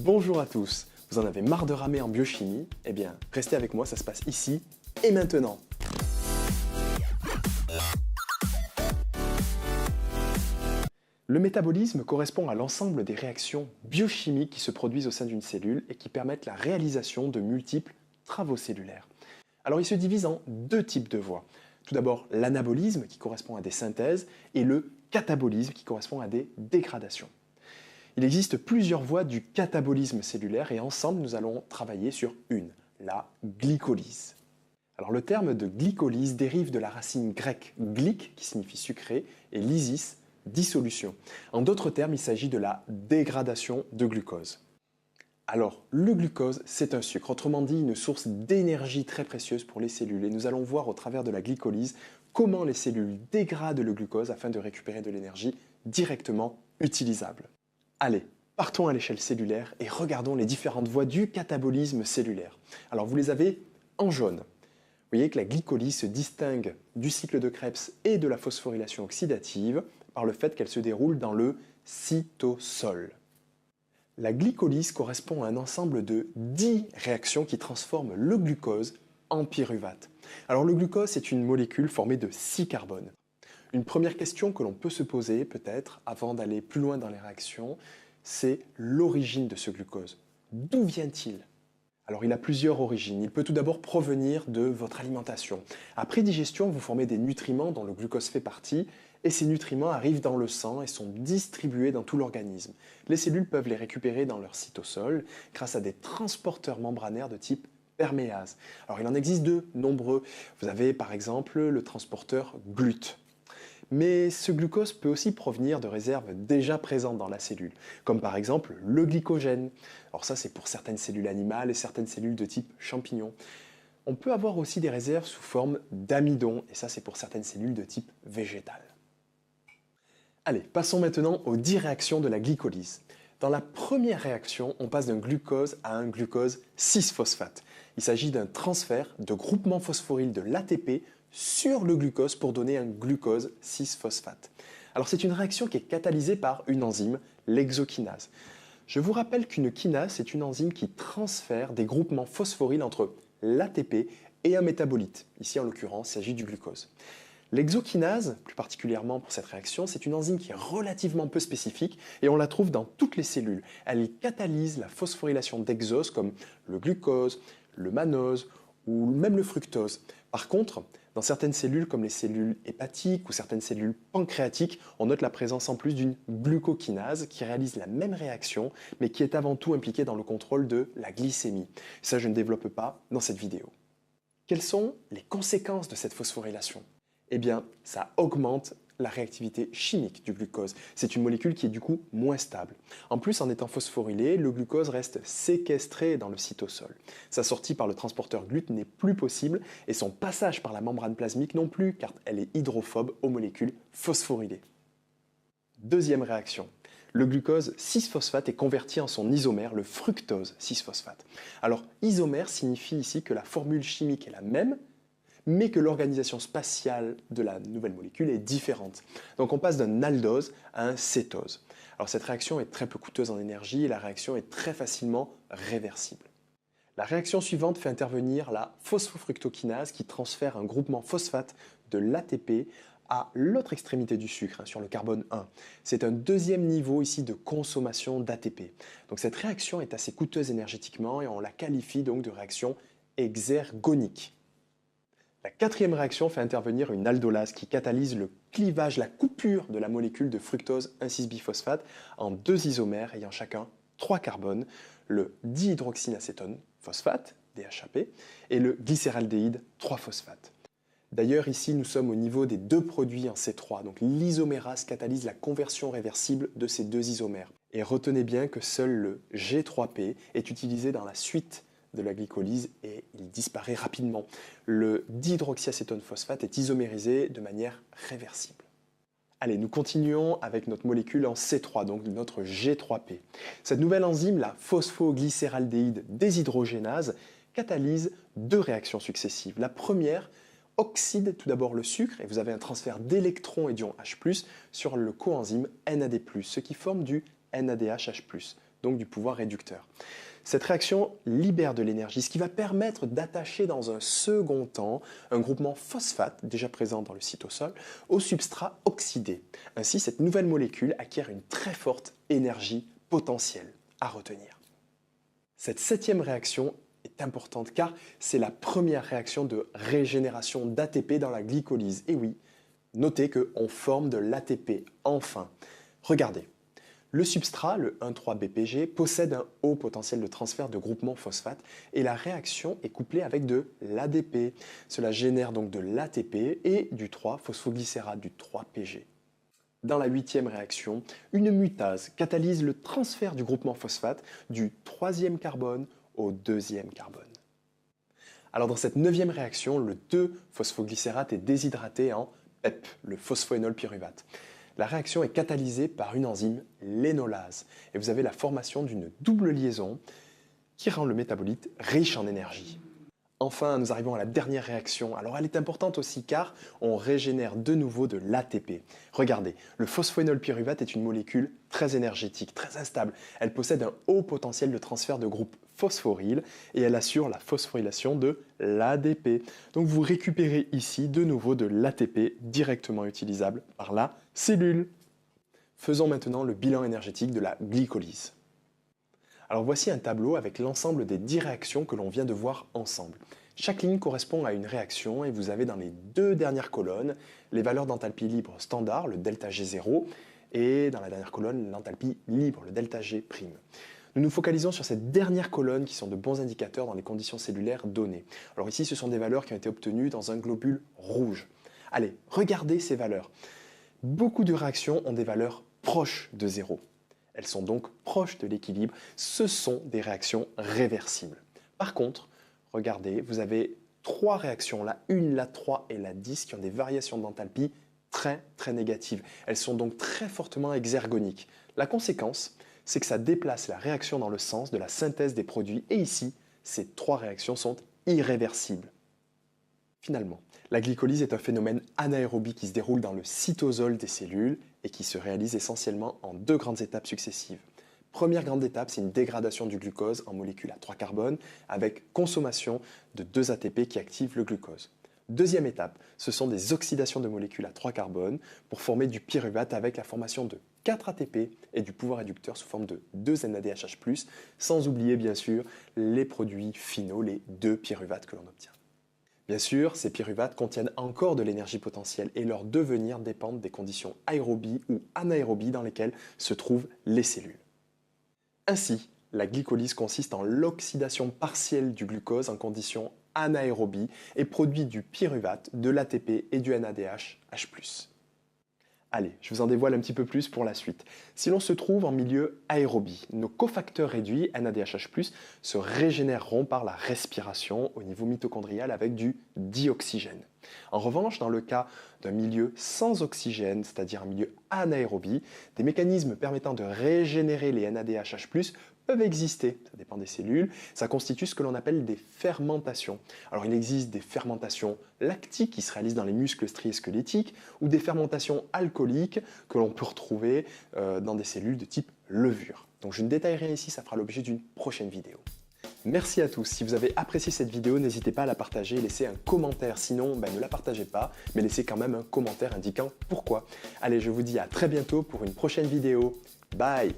Bonjour à tous, vous en avez marre de ramer en biochimie? Eh bien, restez avec moi, ça se passe ici et maintenant. Le métabolisme correspond à l'ensemble des réactions biochimiques qui se produisent au sein d'une cellule et qui permettent la réalisation de multiples travaux cellulaires. Alors il se divise en deux types de voies. Tout d'abord l'anabolisme qui correspond à des synthèses et le catabolisme qui correspond à des dégradations. Il existe plusieurs voies du catabolisme cellulaire et ensemble nous allons travailler sur une, la glycolyse. Alors le terme de glycolyse dérive de la racine grecque glyk qui signifie sucré et lysis, dissolution. En d'autres termes, il s'agit de la dégradation de glucose. Alors le glucose, c'est un sucre, autrement dit une source d'énergie très précieuse pour les cellules et nous allons voir au travers de la glycolyse comment les cellules dégradent le glucose afin de récupérer de l'énergie directement utilisable. Allez, partons à l'échelle cellulaire et regardons les différentes voies du catabolisme cellulaire. Alors vous les avez en jaune. Vous voyez que la glycolyse se distingue du cycle de Krebs et de la phosphorylation oxydative par le fait qu'elle se déroule dans le cytosol. La glycolyse correspond à un ensemble de 10 réactions qui transforment le glucose en pyruvate. Alors le glucose, c'est une molécule formée de 6 carbones. Une première question que l'on peut se poser peut-être avant d'aller plus loin dans les réactions, c'est l'origine de ce glucose. D'où vient-il ? Alors il a plusieurs origines. Il peut tout d'abord provenir de votre alimentation. Après digestion, vous formez des nutriments dont le glucose fait partie et ces nutriments arrivent dans le sang et sont distribués dans tout l'organisme. Les cellules peuvent les récupérer dans leur cytosol grâce à des transporteurs membranaires de type perméase. Alors il en existe de nombreux. Vous avez par exemple le transporteur GLUT. Mais ce glucose peut aussi provenir de réserves déjà présentes dans la cellule, comme par exemple le glycogène. Alors ça, c'est pour certaines cellules animales et certaines cellules de type champignon. On peut avoir aussi des réserves sous forme d'amidon, et ça, c'est pour certaines cellules de type végétal. Allez, passons maintenant aux 10 réactions de la glycolyse. Dans la première réaction, on passe d'un glucose à un glucose 6-phosphate. Il s'agit d'un transfert de groupement phosphoryle de l'ATP sur le glucose pour donner un glucose 6-phosphate. Alors c'est une réaction qui est catalysée par une enzyme, l'exokinase. Je vous rappelle qu'une kinase, c'est une enzyme qui transfère des groupements phosphoryles entre l'ATP et un métabolite. Ici en l'occurrence, il s'agit du glucose. L'exokinase, plus particulièrement pour cette réaction, c'est une enzyme qui est relativement peu spécifique et on la trouve dans toutes les cellules. Elle catalyse la phosphorylation d'exose comme le glucose, le mannose ou même le fructose. Par contre, dans certaines cellules comme les cellules hépatiques ou certaines cellules pancréatiques, on note la présence en plus d'une glucokinase qui réalise la même réaction mais qui est avant tout impliquée dans le contrôle de la glycémie. Ça, je ne développe pas dans cette vidéo. Quelles sont les conséquences de cette phosphorylation ? Eh bien, ça augmente la réactivité chimique du glucose. C'est une molécule qui est du coup moins stable. En plus, en étant phosphorylé, le glucose reste séquestré dans le cytosol. Sa sortie par le transporteur GLUT n'est plus possible et son passage par la membrane plasmique non plus car elle est hydrophobe aux molécules phosphorylées. Deuxième réaction. Le glucose 6-phosphate est converti en son isomère, le fructose 6-phosphate. Alors, isomère signifie ici que la formule chimique est la même, mais que l'organisation spatiale de la nouvelle molécule est différente. Donc on passe d'un aldose à un cétose. Alors cette réaction est très peu coûteuse en énergie et la réaction est très facilement réversible. La réaction suivante fait intervenir la phosphofructokinase qui transfère un groupement phosphate de l'ATP à l'autre extrémité du sucre, sur le carbone 1. C'est un deuxième niveau ici de consommation d'ATP. Donc cette réaction est assez coûteuse énergétiquement et on la qualifie donc de réaction exergonique. La quatrième réaction fait intervenir une aldolase qui catalyse le clivage, la coupure de la molécule de fructose 1,6-biphosphate en deux isomères ayant chacun 3 carbones, le dihydroxynacétone phosphate, DHAP, et le glycéraldéhyde 3-phosphate. D'ailleurs, ici, nous sommes au niveau des deux produits en C3, donc l'isomérase catalyse la conversion réversible de ces deux isomères. Et retenez bien que seul le G3P est utilisé dans la suite de la glycolyse et il disparaît rapidement. Le dihydroxyacétone phosphate est isomérisé de manière réversible. Allez, nous continuons avec notre molécule en C3, donc notre G3P. Cette nouvelle enzyme, la phosphoglycéraldéhyde déshydrogénase, catalyse deux réactions successives. La première oxyde tout d'abord le sucre et vous avez un transfert d'électrons et d'ions H+, sur le coenzyme NAD+, ce qui forme du NADH+, donc du pouvoir réducteur. Cette réaction libère de l'énergie, ce qui va permettre d'attacher dans un second temps un groupement phosphate, déjà présent dans le cytosol, au substrat oxydé. Ainsi, cette nouvelle molécule acquiert une très forte énergie potentielle à retenir. Cette 7e réaction est importante car c'est la première réaction de régénération d'ATP dans la glycolyse. Et oui, notez qu'on forme de l'ATP, enfin. Regardez. Le substrat, le 1,3-BPG, possède un haut potentiel de transfert de groupement phosphate et la réaction est couplée avec de l'ADP. Cela génère donc de l'ATP et du 3-phosphoglycérate, du 3-PG. Dans la 8e réaction, une mutase catalyse le transfert du groupement phosphate du 3e carbone au 2e carbone. Alors dans cette 9e réaction, le 2-phosphoglycérate est déshydraté en PEP, le phosphoénol pyruvate. La réaction est catalysée par une enzyme, l'énolase, et vous avez la formation d'une double liaison qui rend le métabolite riche en énergie. Enfin, nous arrivons à la dernière réaction. Alors elle est importante aussi car on régénère de nouveau de l'ATP. Regardez, le phosphoénol pyruvate est une molécule très énergétique, très instable. Elle possède un haut potentiel de transfert de groupe phosphoryle et elle assure la phosphorylation de l'ADP. Donc vous récupérez ici de nouveau de l'ATP directement utilisable par la cellule. Faisons maintenant le bilan énergétique de la glycolyse. Alors voici un tableau avec l'ensemble des 10 réactions que l'on vient de voir ensemble. Chaque ligne correspond à une réaction et vous avez dans les 2 dernières colonnes les valeurs d'enthalpie libre standard, le ΔG0, et dans la dernière colonne l'enthalpie libre, le ΔG'. Nous nous focalisons sur cette dernière colonne qui sont de bons indicateurs dans les conditions cellulaires données. Alors ici, ce sont des valeurs qui ont été obtenues dans un globule rouge. Allez, regardez ces valeurs. Beaucoup de réactions ont des valeurs proches de 0. Elles sont donc proches de l'équilibre. Ce sont des réactions réversibles. Par contre, regardez, vous avez 3 réactions, la 1, la 3 et la 10, qui ont des variations d'enthalpie très négatives. Elles sont donc très fortement exergoniques. La conséquence, c'est que ça déplace la réaction dans le sens de la synthèse des produits. Et ici, ces 3 réactions sont irréversibles. Finalement, la glycolyse est un phénomène anaérobie qui se déroule dans le cytosol des cellules et qui se réalise essentiellement en 2 grandes étapes successives. Première grande étape, c'est une dégradation du glucose en molécules à 3 carbones avec consommation de 2 ATP qui activent le glucose. Deuxième étape, ce sont des oxydations de molécules à 3 carbones pour former du pyruvate avec la formation de 4 ATP et du pouvoir réducteur sous forme de 2 NADHH+, sans oublier bien sûr les produits finaux, les 2 pyruvates que l'on obtient. Bien sûr, ces pyruvates contiennent encore de l'énergie potentielle et leur devenir dépend des conditions aérobie ou anaérobie dans lesquelles se trouvent les cellules. Ainsi, la glycolyse consiste en l'oxydation partielle du glucose en conditions anaérobie et produit du pyruvate, de l'ATP et du NADHH+. Allez, je vous en dévoile un petit peu plus pour la suite. Si l'on se trouve en milieu aérobie, nos cofacteurs réduits, NADHH+, se régénéreront par la respiration au niveau mitochondrial avec du dioxygène. En revanche, dans le cas d'un milieu sans oxygène, c'est-à-dire un milieu anaérobie, des mécanismes permettant de régénérer les NADHH+, peuvent exister, ça dépend des cellules, ça constitue ce que l'on appelle des fermentations. Alors il existe des fermentations lactiques qui se réalisent dans les muscles striés squelettiques ou des fermentations alcooliques que l'on peut retrouver dans des cellules de type levure. Donc je ne détaillerai ici, ça fera l'objet d'une prochaine vidéo. Merci à tous. Si vous avez apprécié cette vidéo, n'hésitez pas à la partager et laisser un commentaire. Sinon, ne la partagez pas, mais laissez quand même un commentaire indiquant pourquoi. Allez, je vous dis à très bientôt pour une prochaine vidéo. Bye!